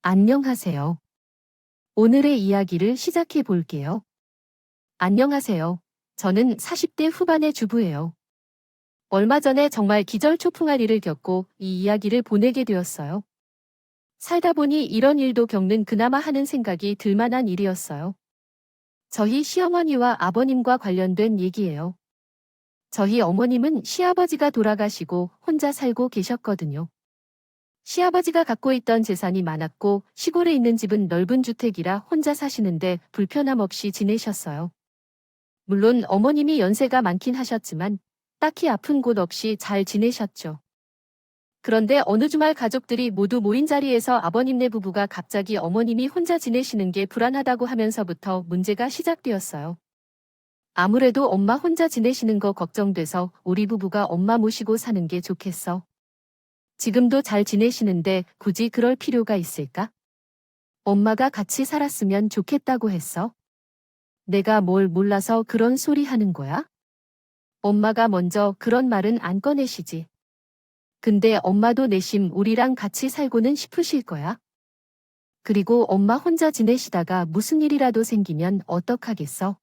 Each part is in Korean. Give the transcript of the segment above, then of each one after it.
안녕하세요. 오늘의 이야기를 시작해 볼게요. 안녕하세요. 저는 40대 후반의 주부예요. 얼마 전에 정말 기절초풍할 일을 겪고 이 이야기를 보내게 되었어요. 살다 보니 이런 일도 겪는 그나마 하는 생각이 들만한 일이었어요. 저희 시어머니와 아버님과 관련된 얘기예요. 저희 어머님은 시아버지가 돌아가시고 혼자 살고 계셨거든요. 시아버지가 갖고 있던 재산이 많았고 시골에 있는 집은 넓은 주택이라 혼자 사시는데 불편함 없이 지내셨어요. 물론 어머님이 연세가 많긴 하셨지만 딱히 아픈 곳 없이 잘 지내셨죠. 그런데 어느 주말 가족들이 모두 모인 자리에서 아버님네 부부가 갑자기 어머님이 혼자 지내시는 게 불안하다고 하면서부터 문제가 시작되었어요. 아무래도 엄마 혼자 지내시는 거 걱정돼서 우리 부부가 엄마 모시고 사는 게 좋겠어. 지금도 잘 지내시는데 굳이 그럴 필요가 있을까? 엄마가 같이 살았으면 좋겠다고 했어. 내가 뭘 몰라서 그런 소리 하는 거야? 엄마가 먼저 그런 말은 안 꺼내시지. 근데 엄마도 내심 우리랑 같이 살고는 싶으실 거야. 그리고 엄마 혼자 지내시다가 무슨 일이라도 생기면 어떡하겠어?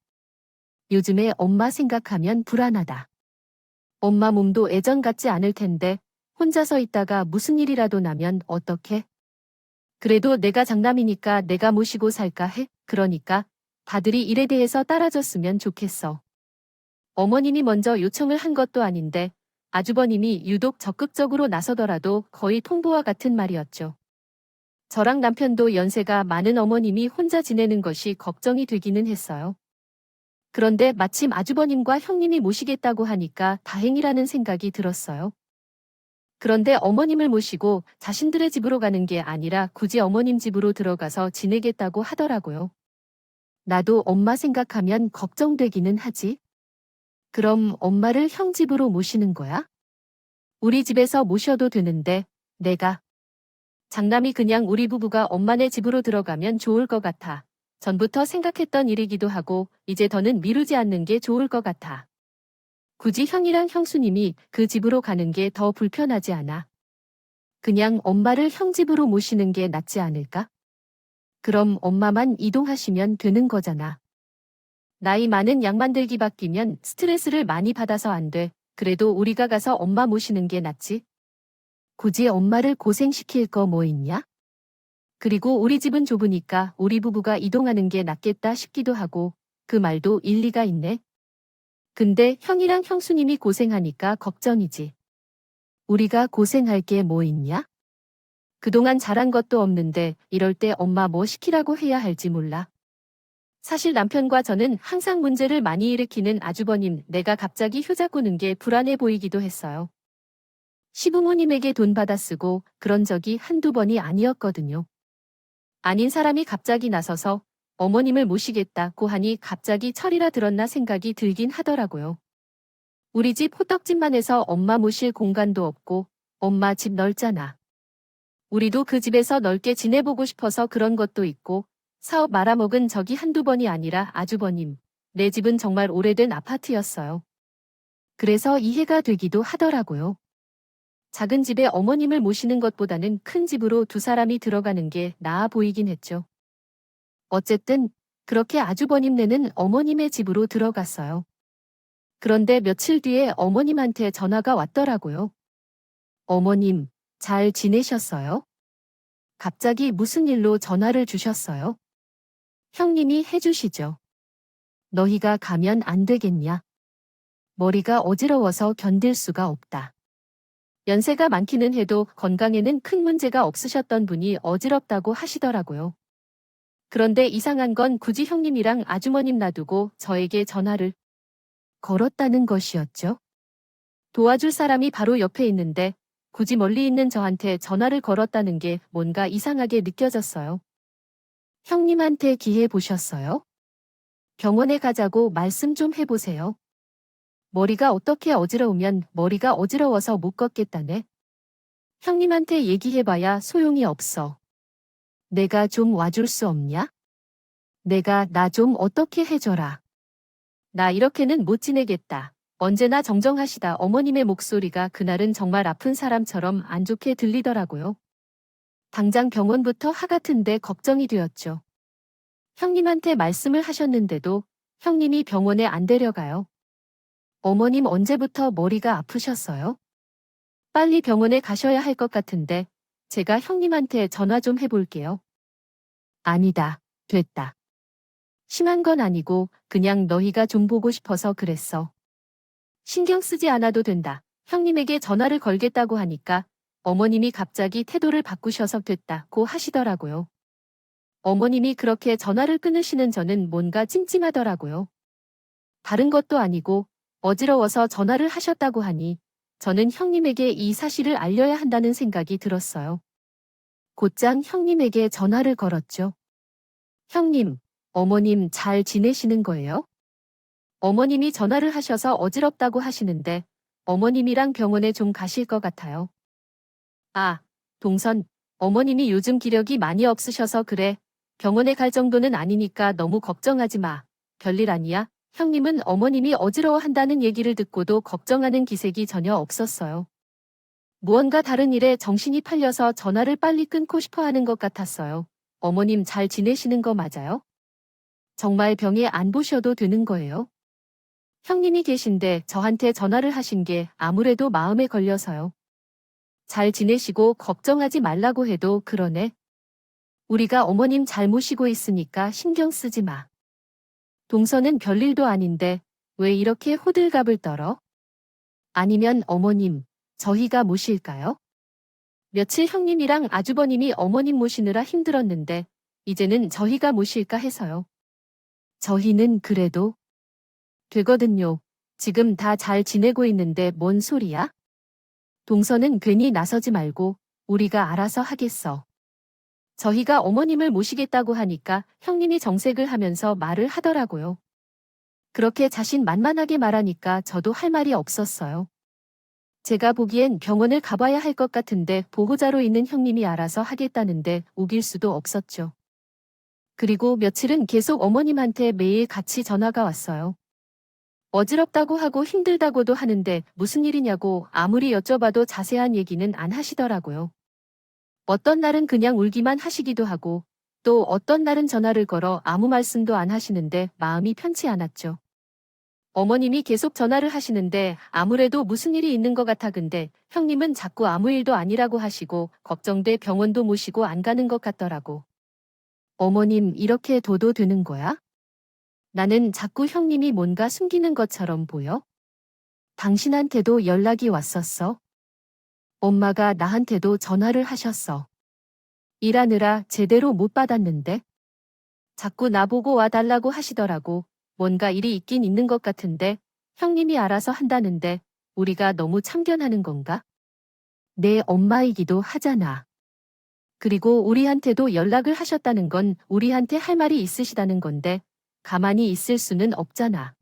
요즘에 엄마 생각하면 불안하다. 엄마 몸도 예전 같지 않을 텐데 혼자서 있다가 무슨 일이라도 나면 어떡해? 그래도 내가 장남이니까 내가 모시고 살까 해? 그러니까 다들이 일에 대해서 따라줬으면 좋겠어. 어머님이 먼저 요청을 한 것도 아닌데 아주버님이 유독 적극적으로 나서더라도 거의 통보와 같은 말이었죠. 저랑 남편도 연세가 많은 어머님이 혼자 지내는 것이 걱정이 되기는 했어요. 그런데 마침 아주버님과 형님이 모시겠다고 하니까 다행이라는 생각이 들었어요. 그런데 어머님을 모시고 자신들의 집으로 가는 게 아니라 굳이 어머님 집으로 들어가서 지내겠다고 하더라고요. 나도 엄마 생각하면 걱정되기는 하지. 그럼 엄마를 형 집으로 모시는 거야? 우리 집에서 모셔도 되는데 내가 장남이 그냥 우리 부부가 엄마네 집으로 들어가면 좋을 것 같아. 전부터 생각했던 일이기도 하고 이제 더는 미루지 않는 게 좋을 것 같아. 굳이 형이랑 형수님이 그 집으로 가는 게 더 불편하지 않아. 그냥 엄마를 형 집으로 모시는 게 낫지 않을까? 그럼 엄마만 이동하시면 되는 거잖아. 나이 많은 양 만들기 바뀌면 스트레스를 많이 받아서 안 돼. 그래도 우리가 가서 엄마 모시는 게 낫지. 굳이 엄마를 고생시킬 거 뭐 있냐? 그리고 우리 집은 좁으니까 우리 부부가 이동하는 게 낫겠다 싶기도 하고 그 말도 일리가 있네. 근데 형이랑 형수님이 고생하니까 걱정이지. 우리가 고생할 게 뭐 있냐? 그동안 잘한 것도 없는데 이럴 때 엄마 뭐 시키라고 해야 할지 몰라. 사실 남편과 저는 항상 문제를 많이 일으키는 아주버님 내가 갑자기 효자 꾸는 게 불안해 보이기도 했어요. 시부모님에게 돈 받아 쓰고 그런 적이 한두 번이 아니었거든요. 아닌 사람이 갑자기 나서서 어머님을 모시겠다고 하니 갑자기 철이라 들었나 생각이 들긴 하더라고요. 우리 집 호떡집만 해서 엄마 모실 공간도 없고 엄마 집 넓잖아. 우리도 그 집에서 넓게 지내보고 싶어서 그런 것도 있고 사업 말아먹은 적이 한두 번이 아니라 아주버님, 내 집은 정말 오래된 아파트였어요. 그래서 이해가 되기도 하더라고요. 작은 집에 어머님을 모시는 것보다는 큰 집으로 두 사람이 들어가는 게 나아 보이긴 했죠. 어쨌든 그렇게 아주버님네는 어머님의 집으로 들어갔어요. 그런데 며칠 뒤에 어머님한테 전화가 왔더라고요. 어머님, 잘 지내셨어요? 갑자기 무슨 일로 전화를 주셨어요? 형님이 해주시죠. 너희가 가면 안 되겠냐? 머리가 어지러워서 견딜 수가 없다. 연세가 많기는 해도 건강에는 큰 문제가 없으셨던 분이 어지럽다고 하시더라고요. 그런데 이상한 건 굳이 형님이랑 아주머님 놔두고 저에게 전화를 걸었다는 것이었죠. 도와줄 사람이 바로 옆에 있는데 굳이 멀리 있는 저한테 전화를 걸었다는 게 뭔가 이상하게 느껴졌어요. 형님한테 기회 보셨어요? 병원에 가자고 말씀 좀 해보세요. 머리가 어떻게 어지러우면 머리가 어지러워서 못 걷겠다네. 형님한테 얘기해봐야 소용이 없어. 내가 좀 와줄 수 없냐? 내가 나 좀 어떻게 해줘라. 나 이렇게는 못 지내겠다. 언제나 정정하시다 어머님의 목소리가 그날은 정말 아픈 사람처럼 안 좋게 들리더라고요. 당장 병원부터 하 같은데 걱정이 되었죠. 형님한테 말씀을 하셨는데도 형님이 병원에 안 데려가요. 어머님 언제부터 머리가 아프셨어요? 빨리 병원에 가셔야 할 것 같은데 제가 형님한테 전화 좀 해볼게요. 아니다, 됐다. 심한 건 아니고 그냥 너희가 좀 보고 싶어서 그랬어. 신경 쓰지 않아도 된다. 형님에게 전화를 걸겠다고 하니까 어머님이 갑자기 태도를 바꾸셔서 됐다고 하시더라고요. 어머님이 그렇게 전화를 끊으시는 저는 뭔가 찜찜하더라고요. 다른 것도 아니고 어지러워서 전화를 하셨다고 하니 저는 형님에게 이 사실을 알려야 한다는 생각이 들었어요. 곧장 형님에게 전화를 걸었죠. 형님, 어머님 잘 지내시는 거예요? 어머님이 전화를 하셔서 어지럽다고 하시는데 어머님이랑 병원에 좀 가실 것 같아요. 아, 동선, 어머님이 요즘 기력이 많이 없으셔서 그래. 병원에 갈 정도는 아니니까 너무 걱정하지 마. 별일 아니야. 형님은 어머님이 어지러워한다는 얘기를 듣고도 걱정하는 기색이 전혀 없었어요. 무언가 다른 일에 정신이 팔려서 전화를 빨리 끊고 싶어 하는 것 같았어요. 어머님 잘 지내시는 거 맞아요? 정말 병에 안 보셔도 되는 거예요? 형님이 계신데 저한테 전화를 하신 게 아무래도 마음에 걸려서요. 잘 지내시고 걱정하지 말라고 해도 그러네. 우리가 어머님 잘 모시고 있으니까 신경 쓰지 마. 동서는 별일도 아닌데 왜 이렇게 호들갑을 떨어? 아니면 어머님, 저희가 모실까요? 며칠 형님이랑 아주버님이 어머님 모시느라 힘들었는데 이제는 저희가 모실까 해서요. 저희는 그래도 되거든요. 지금 다 잘 지내고 있는데 뭔 소리야? 동서는 괜히 나서지 말고 우리가 알아서 하겠어. 저희가 어머님을 모시겠다고 하니까 형님이 정색을 하면서 말을 하더라고요. 그렇게 자신만만하게 말하니까 저도 할 말이 없었어요. 제가 보기엔 병원을 가봐야 할 것 같은데 보호자로 있는 형님이 알아서 하겠다는데 우길 수도 없었죠. 그리고 며칠은 계속 어머님한테 매일 같이 전화가 왔어요. 어지럽다고 하고 힘들다고도 하는데 무슨 일이냐고 아무리 여쭤봐도 자세한 얘기는 안 하시더라고요. 어떤 날은 그냥 울기만 하시기도 하고 또 어떤 날은 전화를 걸어 아무 말씀도 안 하시는데 마음이 편치 않았죠. 어머님이 계속 전화를 하시는데 아무래도 무슨 일이 있는 것 같아 근데 형님은 자꾸 아무 일도 아니라고 하시고 걱정돼 병원도 모시고 안 가는 것 같더라고. 어머님 이렇게 둬도 되는 거야? 나는 자꾸 형님이 뭔가 숨기는 것처럼 보여? 당신한테도 연락이 왔었어? 엄마가 나한테도 전화를 하셨어. 일하느라 제대로 못 받았는데? 자꾸 나보고 와달라고 하시더라고. 뭔가 일이 있긴 있는 것 같은데 형님이 알아서 한다는데 우리가 너무 참견하는 건가? 내 엄마이기도 하잖아. 그리고 우리한테도 연락을 하셨다는 건 우리한테 할 말이 있으시다는 건데 가만히 있을 수는 없잖아.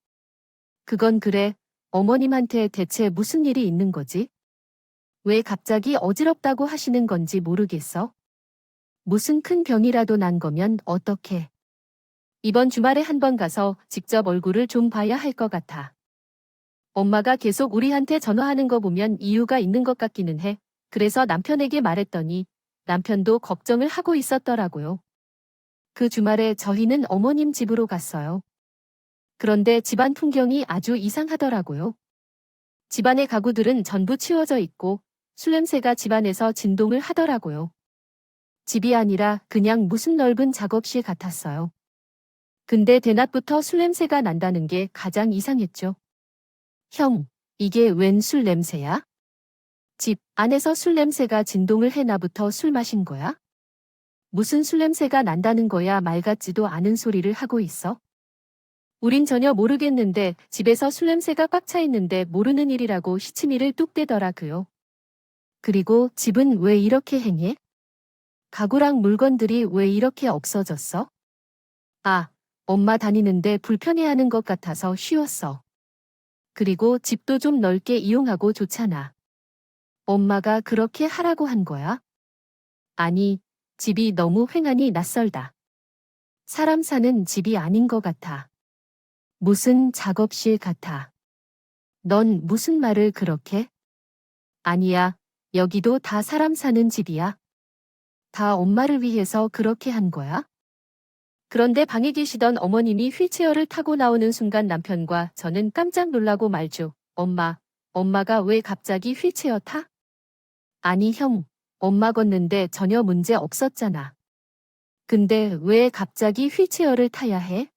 그건 그래. 어머님한테 대체 무슨 일이 있는 거지? 왜 갑자기 어지럽다고 하시는 건지 모르겠어? 무슨 큰 병이라도 난 거면 어떡해. 이번 주말에 한번 가서 직접 얼굴을 좀 봐야 할 것 같아. 엄마가 계속 우리한테 전화하는 거 보면 이유가 있는 것 같기는 해. 그래서 남편에게 말했더니 남편도 걱정을 하고 있었더라고요. 그 주말에 저희는 어머님 집으로 갔어요. 그런데 집안 풍경이 아주 이상하더라고요. 집안의 가구들은 전부 치워져 있고 술 냄새가 집안에서 진동을 하더라고요. 집이 아니라 그냥 무슨 넓은 작업실 같았어요. 근데 대낮부터 술 냄새가 난다는 게 가장 이상했죠. 형, 이게 웬 술 냄새야? 집 안에서 술 냄새가 진동을 해 나부터 술 마신 거야? 무슨 술 냄새가 난다는 거야 말 같지도 않은 소리를 하고 있어? 우린 전혀 모르겠는데 집에서 술 냄새가 꽉 차 있는데 모르는 일이라고 시치미를 뚝 떼더라 그요. 그리고 집은 왜 이렇게 행해? 가구랑 물건들이 왜 이렇게 없어졌어? 아, 엄마 다니는데 불편해하는 것 같아서 쉬었어. 그리고 집도 좀 넓게 이용하고 좋잖아. 엄마가 그렇게 하라고 한 거야? 아니, 집이 너무 휑하니 낯설다. 사람 사는 집이 아닌 것 같아. 무슨 작업실 같아. 넌 무슨 말을 그렇게? 아니야, 여기도 다 사람 사는 집이야. 다 엄마를 위해서 그렇게 한 거야? 그런데 방에 계시던 어머님이 휠체어를 타고 나오는 순간 남편과 저는 깜짝 놀라고 말죠. 엄마가 왜 갑자기 휠체어 타? 아니 형, 엄마 걷는데 전혀 문제 없었잖아. 근데 왜 갑자기 휠체어를 타야 해?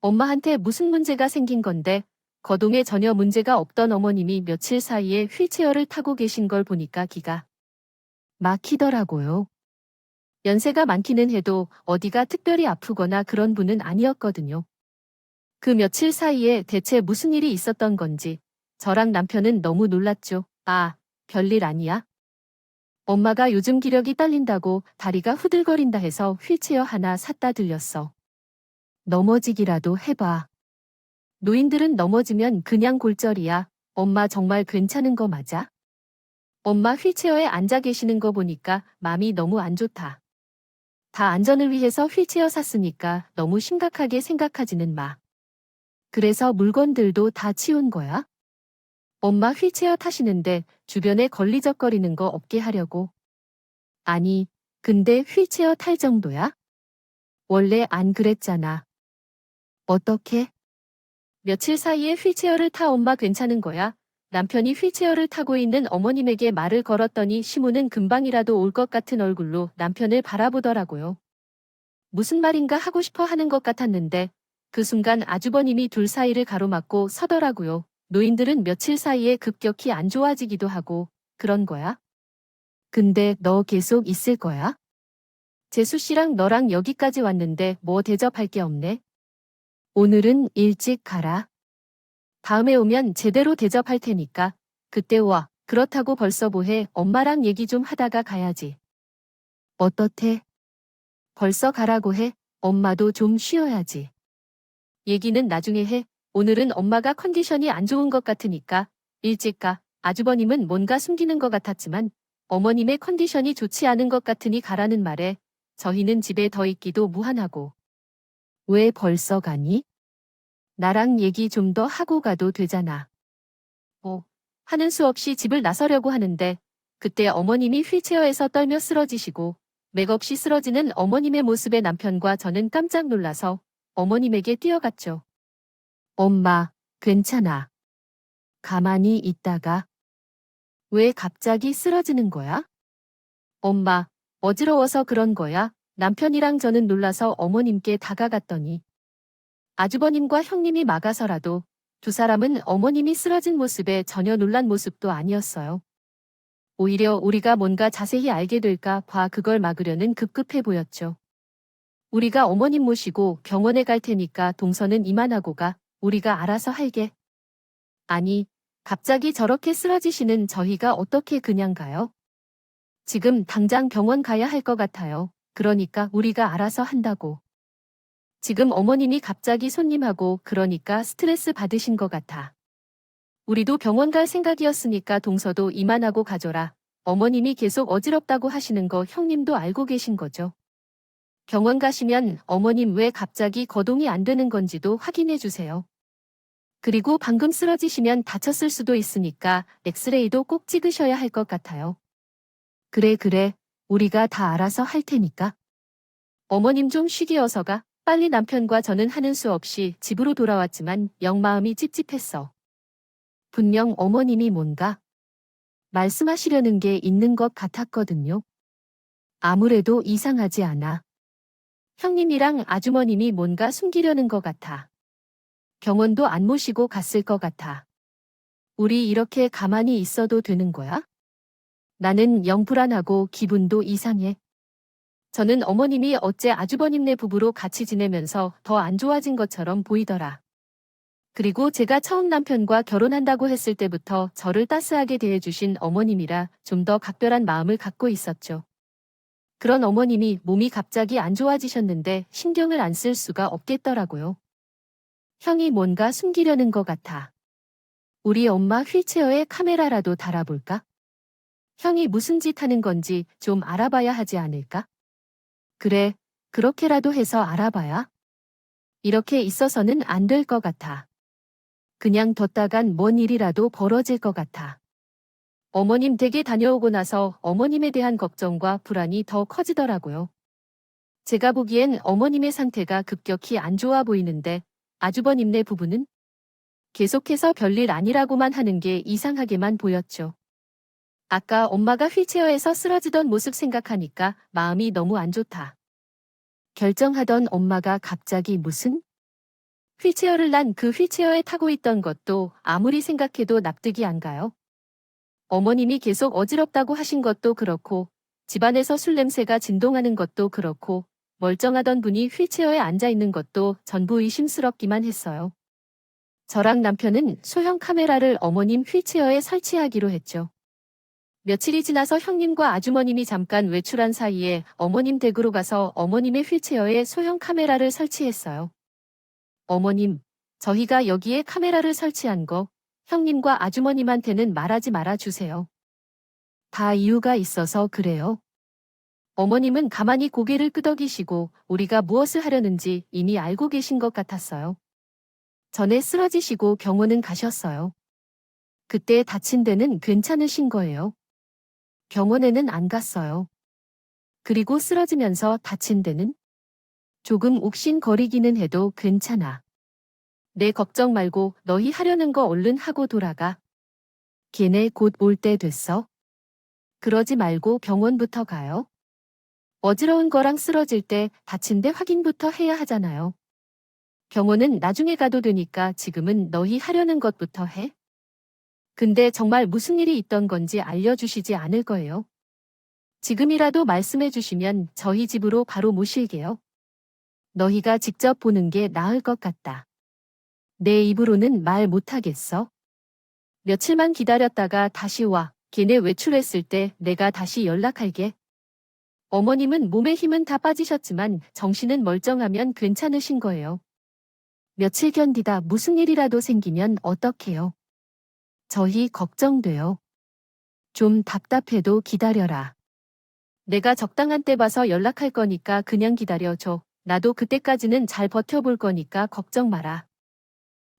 엄마한테 무슨 문제가 생긴 건데 거동에 전혀 문제가 없던 어머님이 며칠 사이에 휠체어를 타고 계신 걸 보니까 기가 막히더라고요. 연세가 많기는 해도 어디가 특별히 아프거나 그런 분은 아니었거든요. 그 며칠 사이에 대체 무슨 일이 있었던 건지 저랑 남편은 너무 놀랐죠. 아, 별일 아니야? 엄마가 요즘 기력이 딸린다고 다리가 후들거린다 해서 휠체어 하나 샀다 들렸어. 넘어지기라도 해봐. 노인들은 넘어지면 그냥 골절이야. 엄마 정말 괜찮은 거 맞아? 엄마 휠체어에 앉아 계시는 거 보니까 마음이 너무 안 좋다. 다 안전을 위해서 휠체어 샀으니까 너무 심각하게 생각하지는 마. 그래서 물건들도 다 치운 거야? 엄마 휠체어 타시는데 주변에 걸리적거리는 거 없게 하려고. 아니, 근데 휠체어 탈 정도야? 원래 안 그랬잖아. 어떻게? 며칠 사이에 휠체어를 타 엄마 괜찮은 거야? 남편이 휠체어를 타고 있는 어머님에게 말을 걸었더니 시무는 금방이라도 올 것 같은 얼굴로 남편을 바라보더라고요. 무슨 말인가 하고 싶어 하는 것 같았는데 그 순간 아주버님이 둘 사이를 가로막고 서더라고요. 노인들은 며칠 사이에 급격히 안 좋아지기도 하고 그런 거야? 근데 너 계속 있을 거야? 재수 씨랑 너랑 여기까지 왔는데 뭐 대접할 게 없네? 오늘은 일찍 가라. 다음에 오면 제대로 대접할 테니까 그때 와. 그렇다고 벌써 뭐해? 엄마랑 얘기 좀 하다가 가야지. 어떻게? 벌써 가라고 해? 엄마도 좀 쉬어야지. 얘기는 나중에 해. 오늘은 엄마가 컨디션이 안 좋은 것 같으니까 일찍 가. 아주버님은 뭔가 숨기는 것 같았지만 어머님의 컨디션이 좋지 않은 것 같으니 가라는 말에 저희는 집에 더 있기도 무한하고. 왜 벌써 가니? 나랑 얘기 좀 더 하고 가도 되잖아. 하는 수 없이 집을 나서려고 하는데 그때 어머님이 휠체어에서 떨며 쓰러지시고 맥없이 쓰러지는 어머님의 모습에 남편과 저는 깜짝 놀라서 어머님에게 뛰어갔죠. 엄마, 괜찮아. 가만히 있다가 왜 갑자기 쓰러지는 거야? 엄마, 어지러워서 그런 거야. 남편이랑 저는 놀라서 어머님께 다가갔더니 아주버님과 형님이 막아서라도 두 사람은 어머님이 쓰러진 모습에 전혀 놀란 모습도 아니었어요. 오히려 우리가 뭔가 자세히 알게 될까 봐 그걸 막으려는 급급해 보였죠. 우리가 어머님 모시고 병원에 갈 테니까 동서는 이만하고 가. 우리가 알아서 할게. 아니, 갑자기 저렇게 쓰러지시는 저희가 어떻게 그냥 가요? 지금 당장 병원 가야 할 것 같아요. 그러니까 우리가 알아서 한다고. 지금 어머님이 갑자기 손님하고 그러니까 스트레스 받으신 것 같아. 우리도 병원 갈 생각이었으니까 동서도 이만하고 가줘라. 어머님이 계속 어지럽다고 하시는 거 형님도 알고 계신 거죠. 병원 가시면 어머님 왜 갑자기 거동이 안 되는 건지도 확인해 주세요. 그리고 방금 쓰러지시면 다쳤을 수도 있으니까 엑스레이도 꼭 찍으셔야 할 것 같아요. 그래. 우리가 다 알아서 할 테니까. 어머님 좀 쉬게 어서 가. 빨리 남편과 저는 하는 수 없이 집으로 돌아왔지만 영 마음이 찝찝했어. 분명 어머님이 뭔가 말씀하시려는 게 있는 것 같았거든요. 아무래도 이상하지 않아. 형님이랑 아주머님이 뭔가 숨기려는 것 같아. 병원도 안 모시고 갔을 것 같아. 우리 이렇게 가만히 있어도 되는 거야? 나는 영 불안하고 기분도 이상해. 저는 어머님이 어째 아주버님네 부부로 같이 지내면서 더 안 좋아진 것처럼 보이더라. 그리고 제가 처음 남편과 결혼한다고 했을 때부터 저를 따스하게 대해주신 어머님이라 좀 더 각별한 마음을 갖고 있었죠. 그런 어머님이 몸이 갑자기 안 좋아지셨는데 신경을 안 쓸 수가 없겠더라고요. 형이 뭔가 숨기려는 것 같아. 우리 엄마 휠체어에 카메라라도 달아볼까? 형이 무슨 짓 하는 건지 좀 알아봐야 하지 않을까? 그래, 그렇게라도 해서 알아봐야. 이렇게 있어서는 안 될 것 같아. 그냥 뒀다간 뭔 일이라도 벌어질 것 같아. 어머님 댁에 다녀오고 나서 어머님에 대한 걱정과 불안이 더 커지더라고요. 제가 보기엔 어머님의 상태가 급격히 안 좋아 보이는데 아주버님네 부부는 계속해서 별일 아니라고만 하는 게 이상하게만 보였죠. 아까 엄마가 휠체어에서 쓰러지던 모습 생각하니까 마음이 너무 안 좋다. 결정하던 엄마가 갑자기 무슨 휠체어를 난 그 휠체어에 타고 있던 것도 아무리 생각해도 납득이 안 가요. 어머님이 계속 어지럽다고 하신 것도 그렇고 집안에서 술 냄새가 진동하는 것도 그렇고 멀쩡하던 분이 휠체어에 앉아 있는 것도 전부 의심스럽기만 했어요. 저랑 남편은 소형 카메라를 어머님 휠체어에 설치하기로 했죠. 며칠이 지나서 형님과 아주머님이 잠깐 외출한 사이에 어머님 댁으로 가서 어머님의 휠체어에 소형 카메라를 설치했어요. 어머님, 저희가 여기에 카메라를 설치한 거 형님과 아주머님한테는 말하지 말아 주세요. 다 이유가 있어서 그래요. 어머님은 가만히 고개를 끄덕이시고 우리가 무엇을 하려는지 이미 알고 계신 것 같았어요. 전에 쓰러지시고 병원은 가셨어요. 그때 다친 데는 괜찮으신 거예요. 병원에는 안 갔어요. 그리고 쓰러지면서 다친 데는 조금 욱신거리기는 해도 괜찮아. 내 걱정 말고 너희 하려는 거 얼른 하고 돌아가. 걔네 곧 올 때 됐어. 그러지 말고 병원부터 가요. 어지러운 거랑 쓰러질 때 다친 데 확인부터 해야 하잖아요. 병원은 나중에 가도 되니까 지금은 너희 하려는 것부터 해. 근데 정말 무슨 일이 있던 건지 알려주시지 않을 거예요. 지금이라도 말씀해 주시면 저희 집으로 바로 모실게요. 너희가 직접 보는 게 나을 것 같다. 내 입으로는 말 못하겠어. 며칠만 기다렸다가 다시 와. 걔네 외출했을 때 내가 다시 연락할게. 어머님은 몸에 힘은 다 빠지셨지만 정신은 멀쩡하면 괜찮으신 거예요. 며칠 견디다 무슨 일이라도 생기면 어떡해요? 저희 걱정돼요. 좀 답답해도 기다려라. 내가 적당한 때 봐서 연락할 거니까 그냥 기다려줘. 나도 그때까지는 잘 버텨볼 거니까 걱정 마라.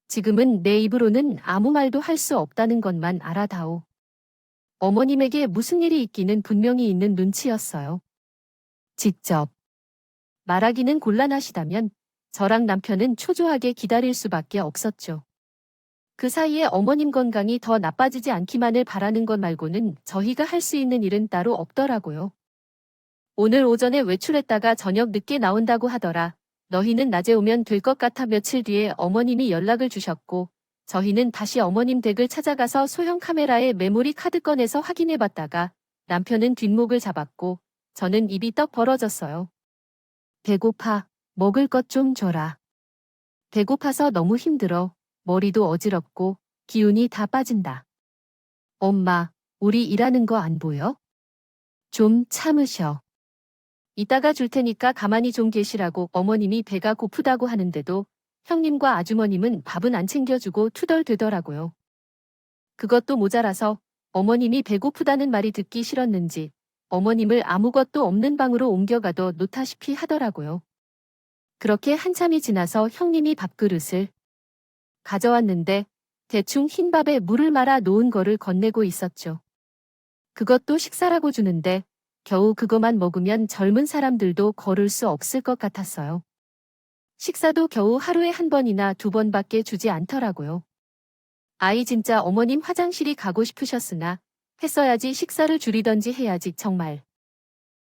지금은 내 입으로는 아무 말도 할 수 없다는 것만 알아다오. 어머님에게 무슨 일이 있기는 분명히 있는 눈치였어요. 직접 말하기는 곤란하시다면 저랑 남편은 초조하게 기다릴 수밖에 없었죠. 그 사이에 어머님 건강이 더 나빠지지 않기만을 바라는 것 말고는 저희가 할 수 있는 일은 따로 없더라고요. 오늘 오전에 외출했다가 저녁 늦게 나온다고 하더라. 너희는 낮에 오면 될 것 같아. 며칠 뒤에 어머님이 연락을 주셨고 저희는 다시 어머님 댁을 찾아가서 소형 카메라에 메모리 카드 꺼내서 확인해봤다가 남편은 뒷목을 잡았고 저는 입이 떡 벌어졌어요. 배고파. 먹을 것 좀 줘라. 배고파서 너무 힘들어. 머리도 어지럽고 기운이 다 빠진다. 엄마, 우리 일하는 거 안 보여? 좀 참으셔. 이따가 줄 테니까 가만히 좀 계시라고 어머님이 배가 고프다고 하는데도 형님과 아주머님은 밥은 안 챙겨주고 투덜대더라고요. 그것도 모자라서 어머님이 배고프다는 말이 듣기 싫었는지 어머님을 아무것도 없는 방으로 옮겨가도 놓다시피 하더라고요. 그렇게 한참이 지나서 형님이 밥그릇을 가져왔는데 대충 흰밥에 물을 말아 놓은 거를 건네고 있었죠. 그것도 식사라고 주는데 겨우 그거만 먹으면 젊은 사람들도 걸을 수 없을 것 같았어요. 식사도 겨우 하루에 한 번이나 두 번밖에 주지 않더라고요. 아이 진짜 어머님 화장실이 가고 싶으셨으나 했어야지 식사를 줄이던지 해야지 정말.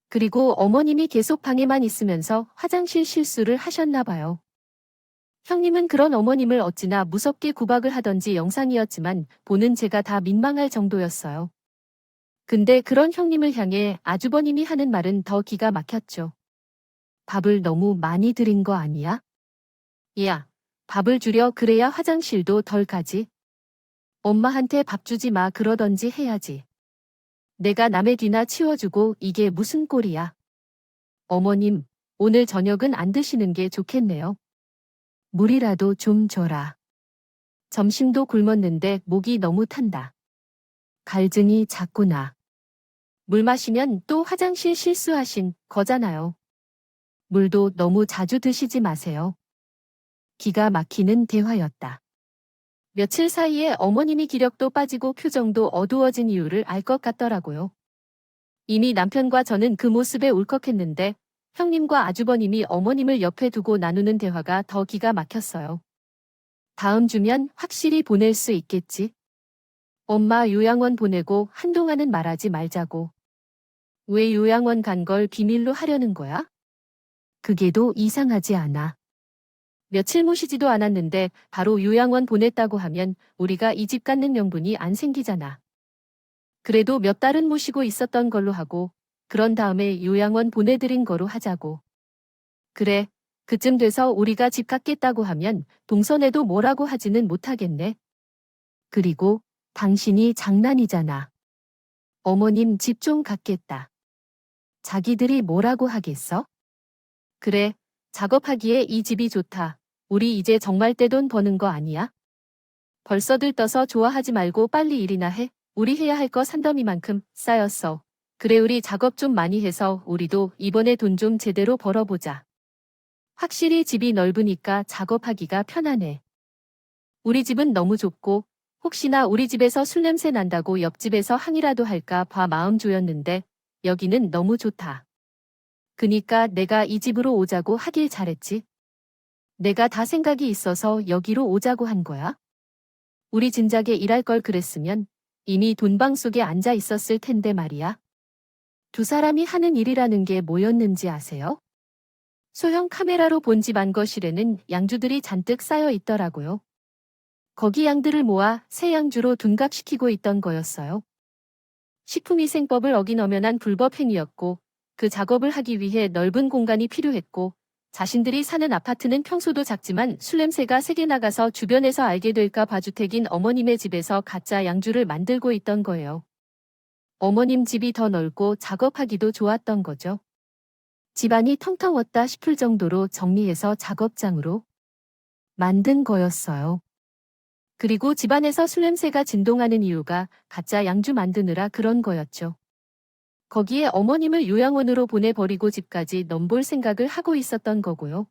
그리고 어머님이 계속 방에만 있으면서 화장실 실수를 하셨나 봐요. 형님은 그런 어머님을 어찌나 무섭게 구박을 하던지 영상이었지만 보는 제가 다 민망할 정도였어요. 근데 그런 형님을 향해 아주버님이 하는 말은 더 기가 막혔죠. 밥을 너무 많이 드린 거 아니야? 야, 밥을 줄여 그래야 화장실도 덜 가지. 엄마한테 밥 주지 마 그러던지 해야지. 내가 남의 뒤나 치워주고 이게 무슨 꼴이야. 어머님, 오늘 저녁은 안 드시는 게 좋겠네요. 물이라도 좀 줘라. 점심도 굶었는데 목이 너무 탄다. 갈증이 자꾸나. 물 마시면 또 화장실 실수하신 거잖아요. 물도 너무 자주 드시지 마세요. 기가 막히는 대화였다. 며칠 사이에 어머님이 기력도 빠지고 표정도 어두워진 이유를 알 것 같더라고요. 이미 남편과 저는 그 모습에 울컥했는데 형님과 아주버님이 어머님을 옆에 두고 나누는 대화가 더 기가 막혔어요. 다음 주면 확실히 보낼 수 있겠지? 엄마 요양원 보내고 한동안은 말하지 말자고. 왜 요양원 간 걸 비밀로 하려는 거야? 그게도 이상하지 않아. 며칠 모시지도 않았는데 바로 요양원 보냈다고 하면 우리가 이 집 갖는 명분이 안 생기잖아. 그래도 몇 달은 모시고 있었던 걸로 하고 그런 다음에 요양원 보내드린 거로 하자고. 그래, 그쯤 돼서 우리가 집 갖겠다고 하면 동선에도 뭐라고 하지는 못하겠네. 그리고 당신이 장난이잖아. 어머님 집 좀 갖겠다. 자기들이 뭐라고 하겠어? 그래, 작업하기에 이 집이 좋다. 우리 이제 정말 떼돈 버는 거 아니야? 벌써 들떠서 좋아하지 말고 빨리 일이나 해. 우리 해야 할 거 산더미만큼 쌓였어. 그래 우리 작업 좀 많이 해서 우리도 이번에 돈 좀 제대로 벌어보자. 확실히 집이 넓으니까 작업하기가 편하네. 우리 집은 너무 좁고 혹시나 우리 집에서 술 냄새 난다고 옆집에서 항의라도 할까 봐 마음 조였는데 여기는 너무 좋다. 그니까 내가 이 집으로 오자고 하길 잘했지. 내가 다 생각이 있어서 여기로 오자고 한 거야. 우리 진작에 일할 걸 그랬으면 이미 돈방 속에 앉아 있었을 텐데 말이야. 두 사람이 하는 일이라는 게 뭐였는지 아세요? 소형 카메라로 본 집 안거실에는 양주들이 잔뜩 쌓여 있더라고요. 거기 양들을 모아 새 양주로 둔갑시키고 있던 거였어요. 식품위생법을 어긴 엄연한 불법 행위였고 그 작업을 하기 위해 넓은 공간이 필요했고 자신들이 사는 아파트는 평소도 작지만 술 냄새가 세게 나가서 주변에서 알게 될까 봐 주택인 어머님의 집에서 가짜 양주를 만들고 있던 거예요. 어머님 집이 더 넓고 작업하기도 좋았던 거죠. 집안이 텅텅 왔다 싶을 정도로 정리해서 작업장으로 만든 거였어요. 그리고 집안에서 술 냄새가 진동하는 이유가 가짜 양주 만드느라 그런 거였죠. 거기에 어머님을 요양원으로 보내버리고 집까지 넘볼 생각을 하고 있었던 거고요.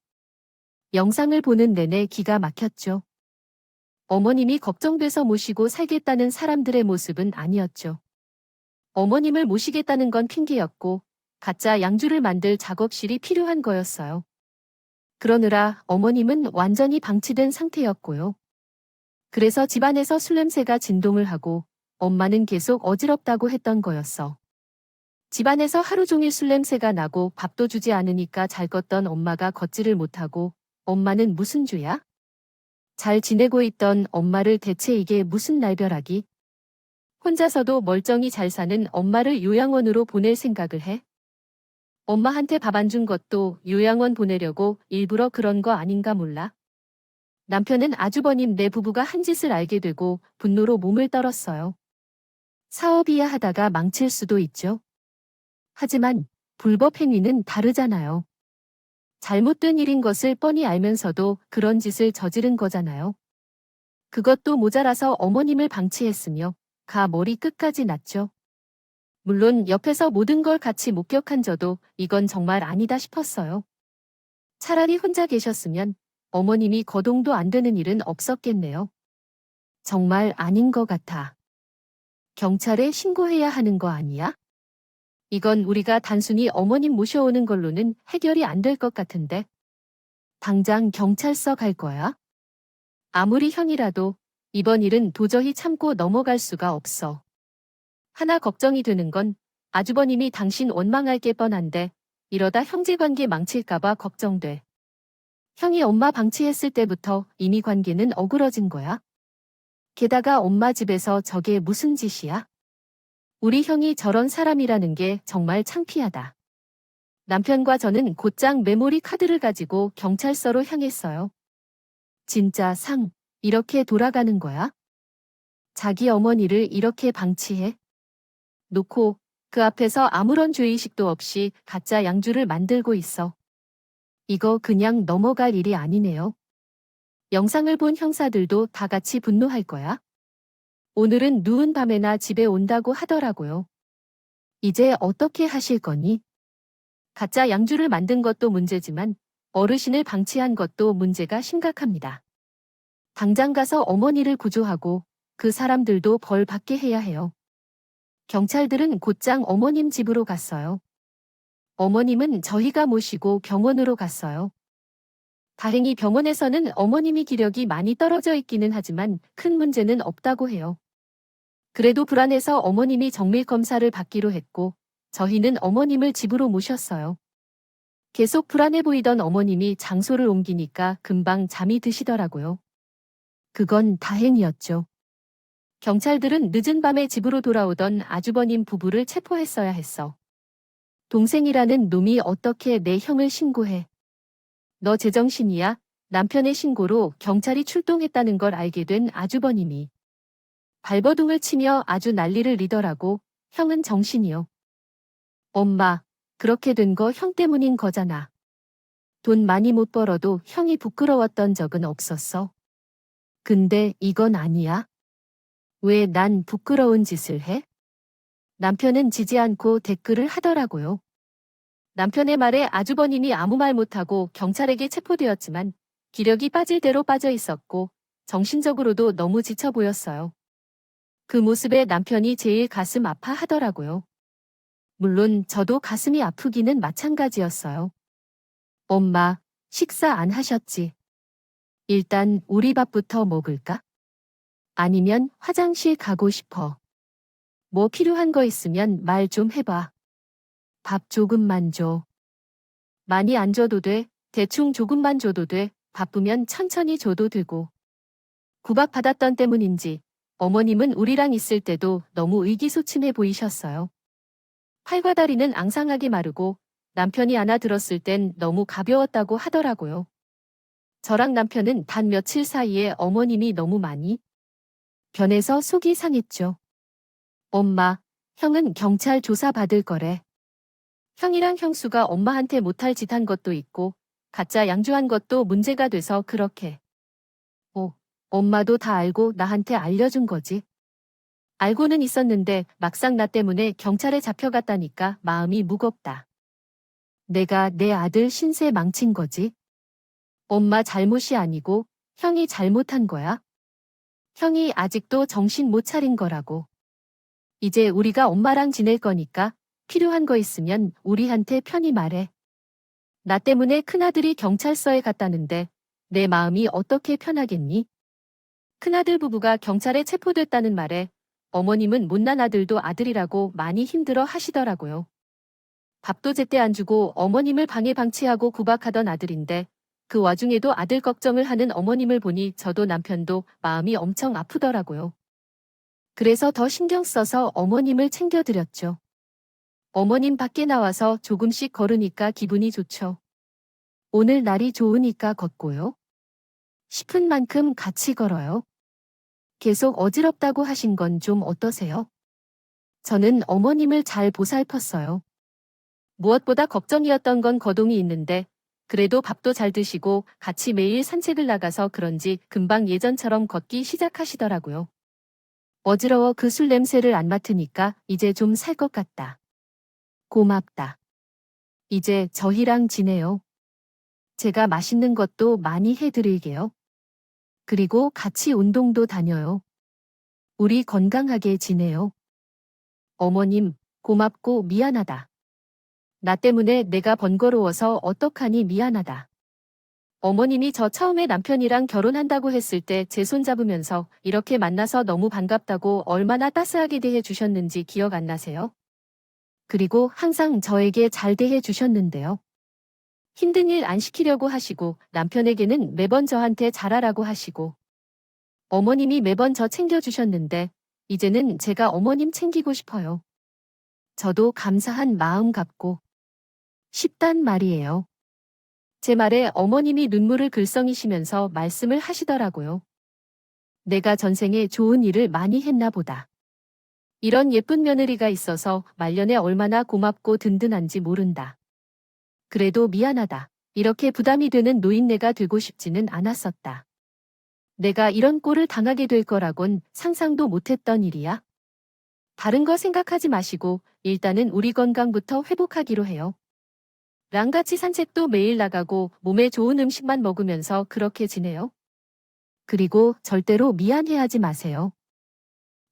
영상을 보는 내내 기가 막혔죠. 어머님이 걱정돼서 모시고 살겠다는 사람들의 모습은 아니었죠. 어머님을 모시겠다는 건 핑계였고 가짜 양주를 만들 작업실이 필요한 거였어요. 그러느라 어머님은 완전히 방치된 상태였고요. 그래서 집안에서 술 냄새가 진동을 하고 엄마는 계속 어지럽다고 했던 거였어. 집안에서 하루 종일 술 냄새가 나고 밥도 주지 않으니까 잘 걷던 엄마가 걷지를 못하고 엄마는 무슨 죄야? 잘 지내고 있던 엄마를 대체 이게 무슨 날벼락이? 혼자서도 멀쩡히 잘 사는 엄마를 요양원으로 보낼 생각을 해? 엄마한테 밥 안 준 것도 요양원 보내려고 일부러 그런 거 아닌가 몰라? 남편은 아주버님 내 부부가 한 짓을 알게 되고 분노로 몸을 떨었어요. 사업이야 하다가 망칠 수도 있죠. 하지만 불법 행위는 다르잖아요. 잘못된 일인 것을 뻔히 알면서도 그런 짓을 저지른 거잖아요. 그것도 모자라서 어머님을 방치했으며 가 머리 끝까지 났죠. 물론 옆에서 모든 걸 같이 목격한 저도 이건 정말 아니다 싶었어요. 차라리 혼자 계셨으면 어머님이 거동도 안 되는 일은 없었겠네요. 정말 아닌 것 같아. 경찰에 신고해야 하는 거 아니야? 이건 우리가 단순히 어머님 모셔오는 걸로는 해결이 안 될 것 같은데. 당장 경찰서 갈 거야? 아무리 형이라도 이번 일은 도저히 참고 넘어갈 수가 없어. 하나 걱정이 되는 건 아주버님이 당신 원망할 게 뻔한데 이러다 형제관계 망칠까봐 걱정돼. 형이 엄마 방치했을 때부터 이미 관계는 어그러진 거야. 게다가 엄마 집에서 저게 무슨 짓이야? 우리 형이 저런 사람이라는 게 정말 창피하다. 남편과 저는 곧장 메모리 카드를 가지고 경찰서로 향했어요. 진짜 이렇게 돌아가는 거야? 자기 어머니를 이렇게 방치해? 놓고 그 앞에서 아무런 죄의식도 없이 가짜 양주를 만들고 있어. 이거 그냥 넘어갈 일이 아니네요. 영상을 본 형사들도 다 같이 분노할 거야. 오늘은 누운 밤에나 집에 온다고 하더라고요. 이제 어떻게 하실 거니? 가짜 양주를 만든 것도 문제지만 어르신을 방치한 것도 문제가 심각합니다. 당장 가서 어머니를 구조하고 그 사람들도 벌 받게 해야 해요. 경찰들은 곧장 어머님 집으로 갔어요. 어머님은 저희가 모시고 병원으로 갔어요. 다행히 병원에서는 어머님이 기력이 많이 떨어져 있기는 하지만 큰 문제는 없다고 해요. 그래도 불안해서 어머님이 정밀 검사를 받기로 했고 저희는 어머님을 집으로 모셨어요. 계속 불안해 보이던 어머님이 장소를 옮기니까 금방 잠이 드시더라고요. 그건 다행이었죠. 경찰들은 늦은 밤에 집으로 돌아오던 아주버님 부부를 체포했어야 했어. 동생이라는 놈이 어떻게 내 형을 신고해. 너 제정신이야? 남편의 신고로 경찰이 출동했다는 걸 알게 된 아주버님이 발버둥을 치며 아주 난리를 리더라고. 형은 정신이요. 엄마, 그렇게 된 거 형 때문인 거잖아. 돈 많이 못 벌어도 형이 부끄러웠던 적은 없었어. 근데 이건 아니야. 왜 난 부끄러운 짓을 해? 남편은 지지 않고 댓글을 하더라고요. 남편의 말에 아주버님이 아무 말 못하고 경찰에게 체포되었지만 기력이 빠질 대로 빠져 있었고 정신적으로도 너무 지쳐 보였어요. 그 모습에 남편이 제일 가슴 아파하더라고요. 물론 저도 가슴이 아프기는 마찬가지였어요. 엄마, 식사 안 하셨지? 일단 우리 밥부터 먹을까? 아니면 화장실 가고 싶어. 뭐 필요한 거 있으면 말 좀 해봐. 밥 조금만 줘. 많이 안 줘도 돼. 대충 조금만 줘도 돼. 바쁘면 천천히 줘도 되고. 구박받았던 때문인지 어머님은 우리랑 있을 때도 너무 의기소침해 보이셨어요. 팔과 다리는 앙상하게 마르고 남편이 안아 들었을 땐 너무 가벼웠다고 하더라고요. 저랑 남편은 단 며칠 사이에 어머님이 너무 많이 변해서 속이 상했죠. 엄마, 형은 경찰 조사 받을 거래. 형이랑 형수가 엄마한테 못할 짓 한 것도 있고 가짜 양주한 것도 문제가 돼서 그렇게. 엄마도 다 알고 나한테 알려준 거지. 알고는 있었는데 막상 나 때문에 경찰에 잡혀갔다니까 마음이 무겁다. 내가 내 아들 신세 망친 거지. 엄마 잘못이 아니고 형이 잘못한 거야. 형이 아직도 정신 못 차린 거라고. 이제 우리가 엄마랑 지낼 거니까 필요한 거 있으면 우리한테 편히 말해. 나 때문에 큰아들이 경찰서에 갔다는데 내 마음이 어떻게 편하겠니? 큰아들 부부가 경찰에 체포됐다는 말에 어머님은 못난 아들도 아들이라고 많이 힘들어 하시더라고요. 밥도 제때 안 주고 어머님을 방에 방치하고 구박하던 아들인데 그 와중에도 아들 걱정을 하는 어머님을 보니 저도 남편도 마음이 엄청 아프더라고요. 그래서 더 신경 써서 어머님을 챙겨드렸죠. 어머님 밖에 나와서 조금씩 걸으니까 기분이 좋죠. 오늘 날이 좋으니까 걷고요. 싶은 만큼 같이 걸어요. 계속 어지럽다고 하신 건 좀 어떠세요? 저는 어머님을 잘 보살폈어요. 무엇보다 걱정이었던 건 거동이 있는데 그래도 밥도 잘 드시고 같이 매일 산책을 나가서 그런지 금방 예전처럼 걷기 시작하시더라고요. 어지러워 그 술 냄새를 안 맡으니까 이제 좀 살 것 같다. 고맙다. 이제 저희랑 지내요. 제가 맛있는 것도 많이 해드릴게요. 그리고 같이 운동도 다녀요. 우리 건강하게 지내요. 어머님, 고맙고 미안하다. 나 때문에 내가 번거로워서 어떡하니 미안하다. 어머님이 저 처음에 남편이랑 결혼한다고 했을 때 제 손 잡으면서 이렇게 만나서 너무 반갑다고 얼마나 따스하게 대해 주셨는지 기억 안 나세요? 그리고 항상 저에게 잘 대해 주셨는데요. 힘든 일 안 시키려고 하시고 남편에게는 매번 저한테 잘하라고 하시고 어머님이 매번 저 챙겨주셨는데 이제는 제가 어머님 챙기고 싶어요. 저도 감사한 마음 갖고 싶단 말이에요. 제 말에 어머님이 눈물을 글썽이시면서 말씀을 하시더라고요. 내가 전생에 좋은 일을 많이 했나 보다. 이런 예쁜 며느리가 있어서 말년에 얼마나 고맙고 든든한지 모른다. 그래도 미안하다. 이렇게 부담이 되는 노인네가 되고 싶지는 않았었다. 내가 이런 꼴을 당하게 될 거라곤 상상도 못했던 일이야. 다른 거 생각하지 마시고 일단은 우리 건강부터 회복하기로 해요. 랑 같이 산책도 매일 나가고 몸에 좋은 음식만 먹으면서 그렇게 지내요. 그리고 절대로 미안해하지 마세요.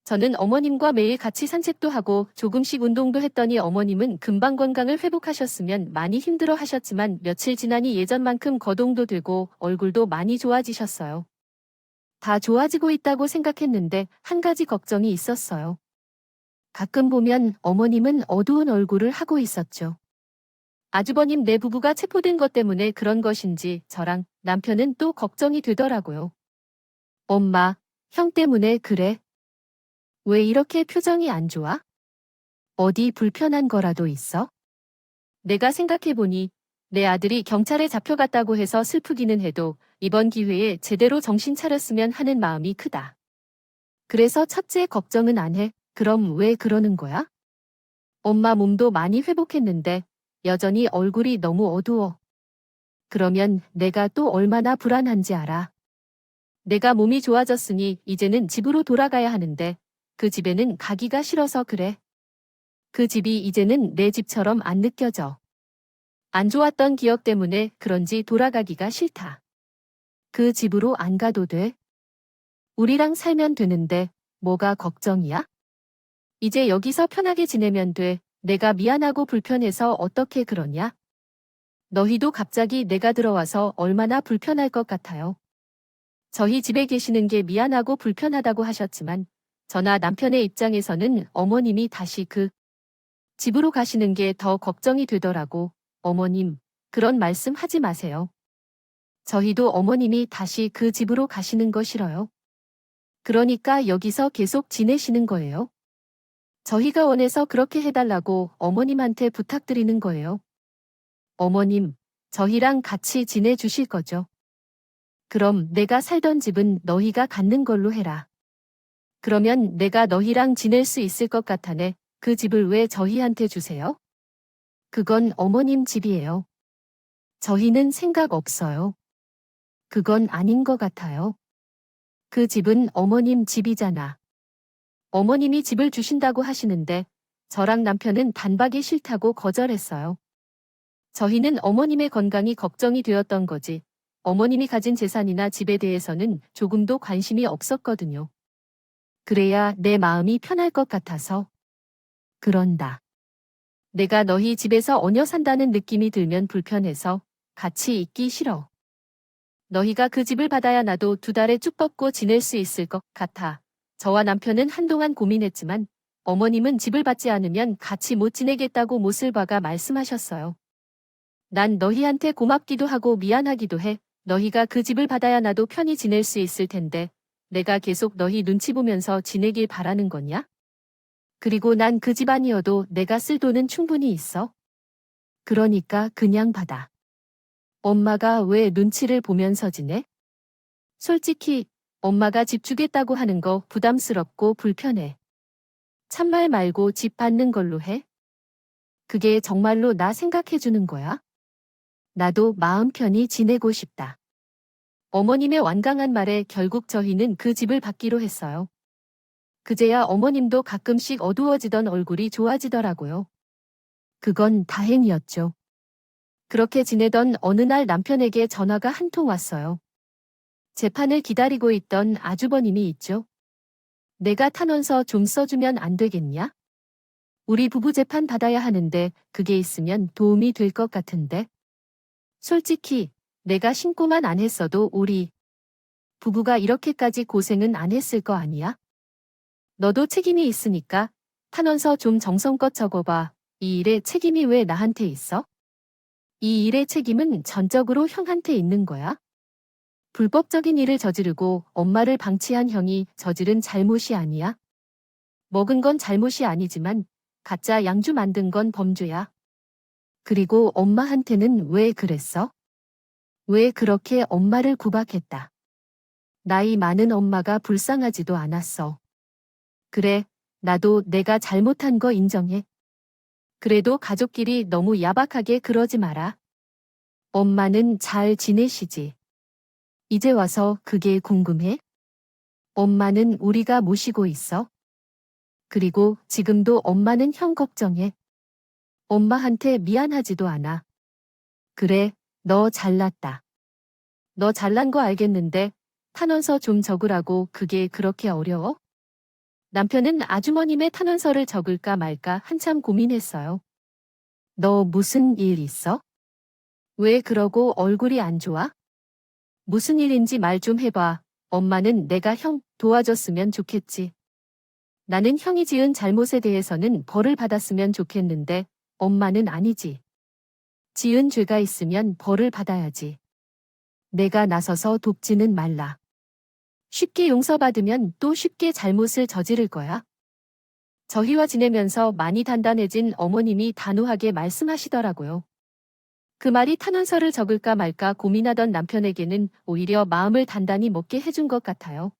저는 어머님과 매일 같이 산책도 하고 조금씩 운동도 했더니 어머님은 금방 건강을 회복하셨으면 많이 힘들어 하셨지만 며칠 지나니 예전만큼 거동도 되고 얼굴도 많이 좋아지셨어요. 다 좋아지고 있다고 생각했는데 한 가지 걱정이 있었어요. 가끔 보면 어머님은 어두운 얼굴을 하고 있었죠. 아주버님 내 부부가 체포된 것 때문에 그런 것인지 저랑 남편은 또 걱정이 되더라고요. 엄마, 형 때문에 그래? 왜 이렇게 표정이 안 좋아? 어디 불편한 거라도 있어? 내가 생각해보니 내 아들이 경찰에 잡혀갔다고 해서 슬프기는 해도 이번 기회에 제대로 정신 차렸으면 하는 마음이 크다. 그래서 첫째 걱정은 안 해. 그럼 왜 그러는 거야? 엄마 몸도 많이 회복했는데 여전히 얼굴이 너무 어두워. 그러면 내가 또 얼마나 불안한지 알아. 내가 몸이 좋아졌으니 이제는 집으로 돌아가야 하는데 그 집에는 가기가 싫어서 그래. 그 집이 이제는 내 집처럼 안 느껴져. 안 좋았던 기억 때문에 그런지 돌아가기가 싫다. 그 집으로 안 가도 돼. 우리랑 살면 되는데 뭐가 걱정이야? 이제 여기서 편하게 지내면 돼. 내가 미안하고 불편해서 어떻게 그러냐? 너희도 갑자기 내가 들어와서 얼마나 불편할 것 같아요. 저희 집에 계시는 게 미안하고 불편하다고 하셨지만 저나 남편의 입장에서는 어머님이 다시 그 집으로 가시는 게 더 걱정이 되더라고. 어머님, 그런 말씀 하지 마세요. 저희도 어머님이 다시 그 집으로 가시는 거 싫어요. 그러니까 여기서 계속 지내시는 거예요. 저희가 원해서 그렇게 해달라고 어머님한테 부탁드리는 거예요. 어머님, 저희랑 같이 지내주실 거죠? 그럼 내가 살던 집은 너희가 갖는 걸로 해라. 그러면 내가 너희랑 지낼 수 있을 것 같아네. 그 집을 왜 저희한테 주세요? 그건 어머님 집이에요. 저희는 생각 없어요. 그건 아닌 것 같아요. 그 집은 어머님 집이잖아. 어머님이 집을 주신다고 하시는데 저랑 남편은 단박에 싫다고 거절했어요. 저희는 어머님의 건강이 걱정이 되었던 거지. 어머님이 가진 재산이나 집에 대해서는 조금도 관심이 없었거든요. 그래야 내 마음이 편할 것 같아서. 그런다. 내가 너희 집에서 얹혀 산다는 느낌이 들면 불편해서 같이 있기 싫어. 너희가 그 집을 받아야 나도 2달에 쭉 뻗고 지낼 수 있을 것 같아. 저와 남편은 한동안 고민했지만 어머님은 집을 받지 않으면 같이 못 지내겠다고 못을 박아 말씀하셨어요. 난 너희한테 고맙기도 하고 미안하기도 해. 너희가 그 집을 받아야 나도 편히 지낼 수 있을 텐데 내가 계속 너희 눈치 보면서 지내길 바라는 거냐? 그리고 난 그 집안이어도 내가 쓸 돈은 충분히 있어. 그러니까 그냥 받아. 엄마가 왜 눈치를 보면서 지내? 솔직히 엄마가 집 주겠다고 하는 거 부담스럽고 불편해. 참말 말고 집 받는 걸로 해. 그게 정말로 나 생각해 주는 거야? 나도 마음 편히 지내고 싶다. 어머님의 완강한 말에 결국 저희는 그 집을 받기로 했어요. 그제야 어머님도 가끔씩 어두워지던 얼굴이 좋아지더라고요. 그건 다행이었죠. 그렇게 지내던 어느 날 남편에게 전화가 한 통 왔어요. 재판을 기다리고 있던 아주버님이 있죠. 내가 탄원서 좀 써주면 안 되겠냐? 우리 부부 재판 받아야 하는데 그게 있으면 도움이 될 것 같은데. 솔직히 내가 신고만 안 했어도 우리 부부가 이렇게까지 고생은 안 했을 거 아니야? 너도 책임이 있으니까 탄원서 좀 정성껏 적어봐. 이 일에 책임이 왜 나한테 있어? 이 일의 책임은 전적으로 형한테 있는 거야. 불법적인 일을 저지르고 엄마를 방치한 형이 저지른 잘못이 아니야. 먹은 건 잘못이 아니지만 가짜 양주 만든 건 범죄야. 그리고 엄마한테는 왜 그랬어? 왜 그렇게 엄마를 구박했다. 나이 많은 엄마가 불쌍하지도 않았어. 그래, 나도 내가 잘못한 거 인정해. 그래도 가족끼리 너무 야박하게 그러지 마라. 엄마는 잘 지내시지? 이제 와서 그게 궁금해? 엄마는 우리가 모시고 있어? 그리고 지금도 엄마는 형 걱정해. 엄마한테 미안하지도 않아. 그래, 너 잘났다. 너 잘난 거 알겠는데 탄원서 좀 적으라고 그게 그렇게 어려워? 남편은 아주머님의 탄원서를 적을까 말까 한참 고민했어요. 너 무슨 일 있어? 왜 그러고 얼굴이 안 좋아? 무슨 일인지 말 좀 해봐. 엄마는 내가 형 도와줬으면 좋겠지. 나는 형이 지은 잘못에 대해서는 벌을 받았으면 좋겠는데 엄마는 아니지. 지은 죄가 있으면 벌을 받아야지. 내가 나서서 돕지는 말라. 쉽게 용서받으면 또 쉽게 잘못을 저지를 거야. 저희와 지내면서 많이 단단해진 어머님이 단호하게 말씀하시더라고요. 그 말이 탄원서를 적을까 말까 고민하던 남편에게는 오히려 마음을 단단히 먹게 해준 것 같아요.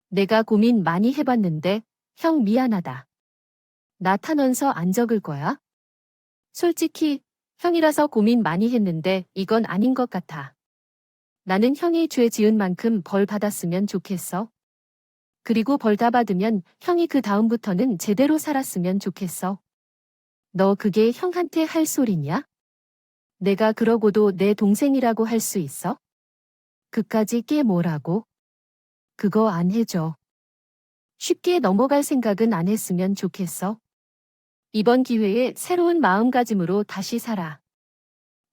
내가 고민 많이 해봤는데 형 미안하다. 나 탄원서 안 적을 거야? 솔직히 형이라서 고민 많이 했는데 이건 아닌 것 같아. 나는 형이 죄 지은 만큼 벌 받았으면 좋겠어. 그리고 벌 다 받으면 형이 그 다음부터는 제대로 살았으면 좋겠어. 너 그게 형한테 할 소리냐? 내가 그러고도 내 동생이라고 할 수 있어? 그까지 꽤 뭐라고? 그거 안 해줘. 쉽게 넘어갈 생각은 안 했으면 좋겠어. 이번 기회에 새로운 마음가짐으로 다시 살아.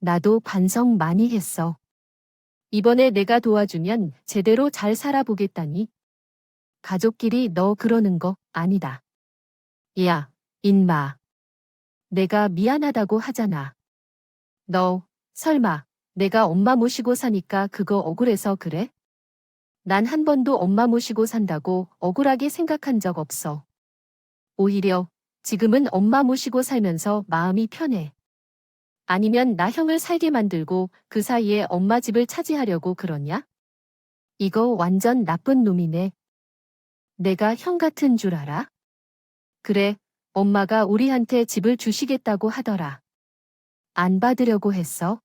나도 반성 많이 했어. 이번에 내가 도와주면 제대로 잘 살아보겠다니. 가족끼리 너 그러는 거 아니다. 야, 인마. 내가 미안하다고 하잖아. 너, 설마, 내가 엄마 모시고 사니까 그거 억울해서 그래? 난 한 번도 엄마 모시고 산다고 억울하게 생각한 적 없어. 오히려, 지금은 엄마 모시고 살면서 마음이 편해. 아니면 나 형을 살게 만들고 그 사이에 엄마 집을 차지하려고 그러냐? 이거 완전 나쁜 놈이네. 내가 형 같은 줄 알아? 그래, 엄마가 우리한테 집을 주시겠다고 하더라. 안 받으려고 했어?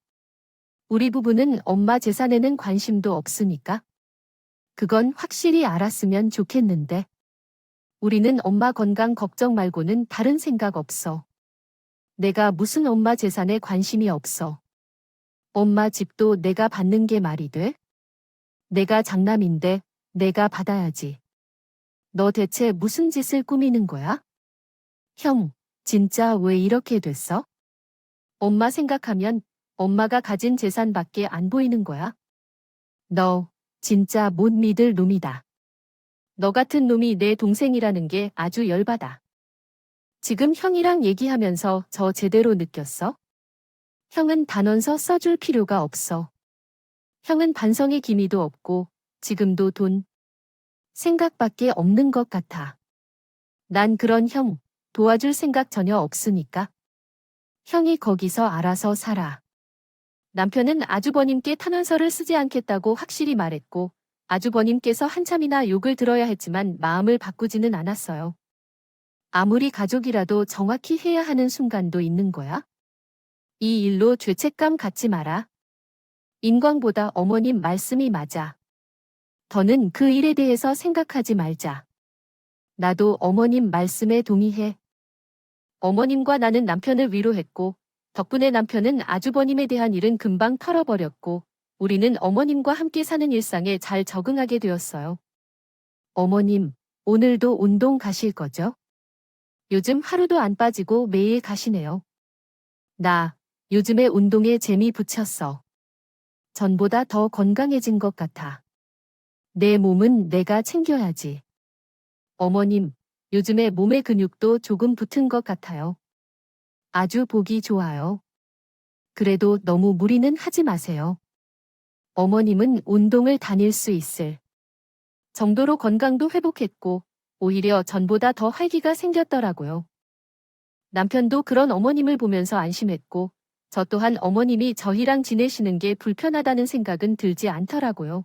우리 부부는 엄마 재산에는 관심도 없으니까. 그건 확실히 알았으면 좋겠는데. 우리는 엄마 건강 걱정 말고는 다른 생각 없어. 내가 무슨 엄마 재산에 관심이 없어. 엄마 집도 내가 받는 게 말이 돼? 내가 장남인데 내가 받아야지. 너 대체 무슨 짓을 꾸미는 거야? 형, 진짜 왜 이렇게 됐어? 엄마 생각하면 엄마가 가진 재산밖에 안 보이는 거야? 너, 진짜 못 믿을 놈이다. 너 같은 놈이 내 동생이라는 게 아주 열받아. 지금 형이랑 얘기하면서 저 제대로 느꼈어? 형은 단언서 써줄 필요가 없어. 형은 반성의 기미도 없고 지금도 돈, 생각밖에 없는 것 같아. 난 그런 형 도와줄 생각 전혀 없으니까. 형이 거기서 알아서 살아. 남편은 아주버님께 탄원서를 쓰지 않겠다고 확실히 말했고 아주버님께서 한참이나 욕을 들어야 했지만 마음을 바꾸지는 않았어요. 아무리 가족이라도 정확히 해야 하는 순간도 있는 거야? 이 일로 죄책감 갖지 마라. 인광보다 어머님 말씀이 맞아. 더는 그 일에 대해서 생각하지 말자. 나도 어머님 말씀에 동의해. 어머님과 나는 남편을 위로했고 덕분에 남편은 아주버님에 대한 일은 금방 털어버렸고 우리는 어머님과 함께 사는 일상에 잘 적응하게 되었어요. 어머님, 오늘도 운동 가실 거죠? 요즘 하루도 안 빠지고 매일 가시네요. 나, 요즘에 운동에 재미 붙였어. 전보다 더 건강해진 것 같아. 내 몸은 내가 챙겨야지. 어머님, 요즘에 몸의 근육도 조금 붙은 것 같아요. 아주 보기 좋아요. 그래도 너무 무리는 하지 마세요. 어머님은 운동을 다닐 수 있을 정도로 건강도 회복했고 오히려 전보다 더 활기가 생겼더라고요. 남편도 그런 어머님을 보면서 안심했고 저 또한 어머님이 저희랑 지내시는 게 불편하다는 생각은 들지 않더라고요.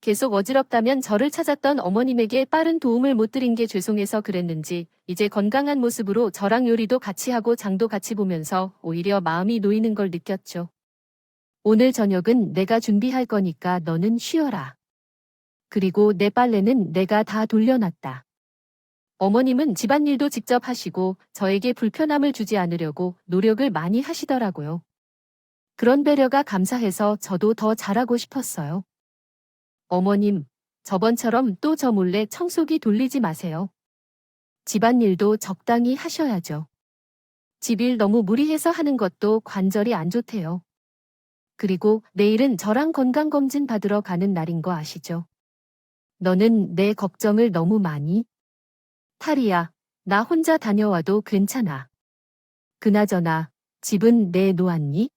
계속 어지럽다면 저를 찾았던 어머님에게 빠른 도움을 못 드린 게 죄송해서 그랬는지 이제 건강한 모습으로 저랑 요리도 같이 하고 장도 같이 보면서 오히려 마음이 놓이는 걸 느꼈죠. 오늘 저녁은 내가 준비할 거니까 너는 쉬어라. 그리고 내 빨래는 내가 다 돌려놨다. 어머님은 집안일도 직접 하시고 저에게 불편함을 주지 않으려고 노력을 많이 하시더라고요. 그런 배려가 감사해서 저도 더 잘하고 싶었어요. 어머님, 저번처럼 또 저 몰래 청소기 돌리지 마세요. 집안일도 적당히 하셔야죠. 집일 너무 무리해서 하는 것도 관절이 안 좋대요. 그리고 내일은 저랑 건강검진 받으러 가는 날인 거 아시죠? 너는 내 걱정을 너무 많이? 탈이야, 나 혼자 다녀와도 괜찮아. 그나저나, 집은 내놓았니?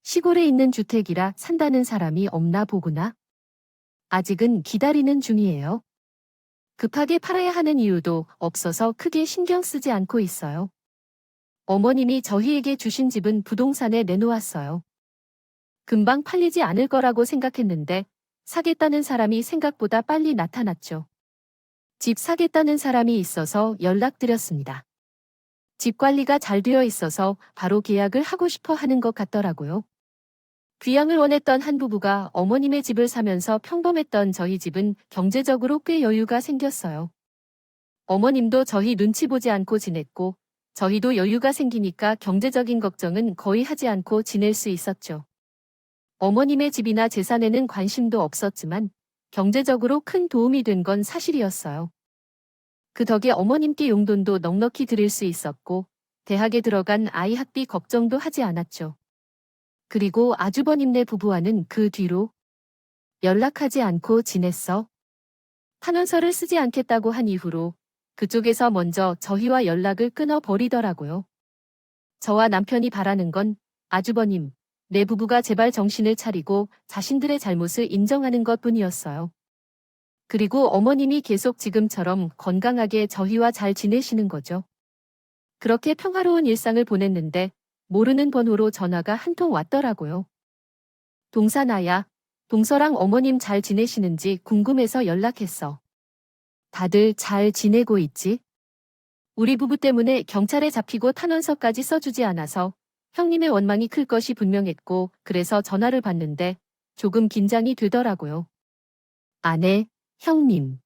시골에 있는 주택이라 산다는 사람이 없나 보구나. 아직은 기다리는 중이에요. 급하게 팔아야 하는 이유도 없어서 크게 신경 쓰지 않고 있어요. 어머님이 저희에게 주신 집은 부동산에 내놓았어요. 금방 팔리지 않을 거라고 생각했는데 사겠다는 사람이 생각보다 빨리 나타났죠. 집 사겠다는 사람이 있어서 연락드렸습니다. 집 관리가 잘 되어 있어서 바로 계약을 하고 싶어 하는 것 같더라고요. 귀향을 원했던 한 부부가 어머님의 집을 사면서 평범했던 저희 집은 경제적으로 꽤 여유가 생겼어요. 어머님도 저희 눈치 보지 않고 지냈고 저희도 여유가 생기니까 경제적인 걱정은 거의 하지 않고 지낼 수 있었죠. 어머님의 집이나 재산에는 관심도 없었지만 경제적으로 큰 도움이 된 건 사실이었어요. 그 덕에 어머님께 용돈도 넉넉히 드릴 수 있었고 대학에 들어간 아이 학비 걱정도 하지 않았죠. 그리고 아주버님네 부부와는 그 뒤로 연락하지 않고 지냈어. 탄원서를 쓰지 않겠다고 한 이후로 그쪽에서 먼저 저희와 연락을 끊어버리더라고요. 저와 남편이 바라는 건 아주버님, 내 부부가 제발 정신을 차리고 자신들의 잘못을 인정하는 것뿐이었어요. 그리고 어머님이 계속 지금처럼 건강하게 저희와 잘 지내시는 거죠. 그렇게 평화로운 일상을 보냈는데 모르는 번호로 전화가 한 통 왔더라고요. 동사나야, 동서랑 어머님 잘 지내시는지 궁금해서 연락했어. 다들 잘 지내고 있지? 우리 부부 때문에 경찰에 잡히고 탄원서까지 써주지 않아서 형님의 원망이 클 것이 분명했고 그래서 전화를 받는데 조금 긴장이 되더라고요. 아내, 형님.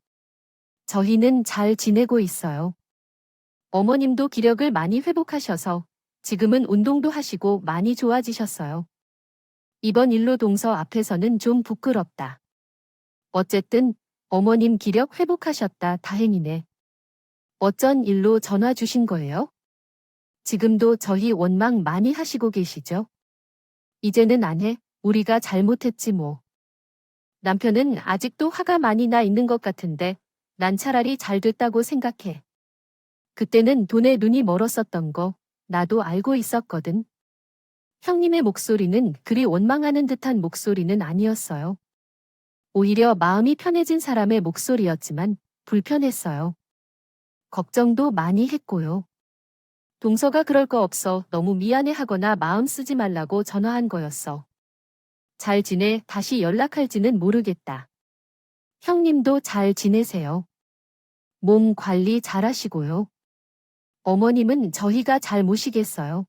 저희는 잘 지내고 있어요. 어머님도 기력을 많이 회복하셔서 지금은 운동도 하시고 많이 좋아지셨어요. 이번 일로 동서 앞에서는 좀 부끄럽다. 어쨌든 어머님 기력 회복하셨다 다행이네. 어쩐 일로 전화 주신 거예요? 지금도 저희 원망 많이 하시고 계시죠? 이제는 안 해. 우리가 잘못했지 뭐. 남편은 아직도 화가 많이 나 있는 것 같은데 난 차라리 잘 됐다고 생각해. 그때는 돈에 눈이 멀었었던 거 나도 알고 있었거든. 형님의 목소리는 그리 원망하는 듯한 목소리는 아니었어요. 오히려 마음이 편해진 사람의 목소리였지만 불편했어요. 걱정도 많이 했고요. 동서가 그럴 거 없어 너무 미안해하거나 마음 쓰지 말라고 전화한 거였어. 잘 지내 다시 연락할지는 모르겠다. 형님도 잘 지내세요. 몸 관리 잘하시고요. 어머님은 저희가 잘 모시겠어요.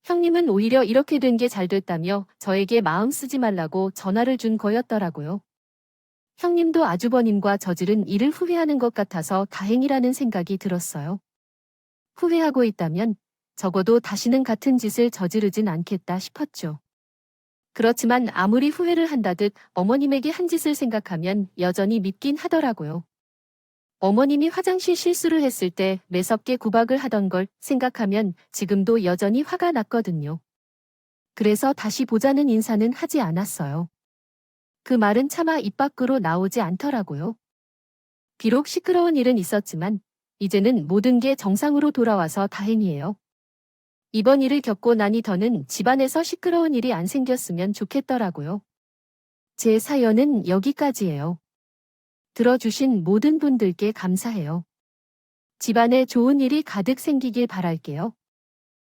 형님은 오히려 이렇게 된 게 잘 됐다며 저에게 마음 쓰지 말라고 전화를 준 거였더라고요. 형님도 아주버님과 저지른 일을 후회하는 것 같아서 다행이라는 생각이 들었어요. 후회하고 있다면 적어도 다시는 같은 짓을 저지르진 않겠다 싶었죠. 그렇지만 아무리 후회를 한다듯 어머님에게 한 짓을 생각하면 여전히 밉긴 하더라고요. 어머님이 화장실 실수를 했을 때 매섭게 구박을 하던 걸 생각하면 지금도 여전히 화가 났거든요. 그래서 다시 보자는 인사는 하지 않았어요. 그 말은 차마 입 밖으로 나오지 않더라고요. 비록 시끄러운 일은 있었지만 이제는 모든 게 정상으로 돌아와서 다행이에요. 이번 일을 겪고 나니 더는 집안에서 시끄러운 일이 안 생겼으면 좋겠더라고요. 제 사연은 여기까지예요. 들어주신 모든 분들께 감사해요. 집안에 좋은 일이 가득 생기길 바랄게요.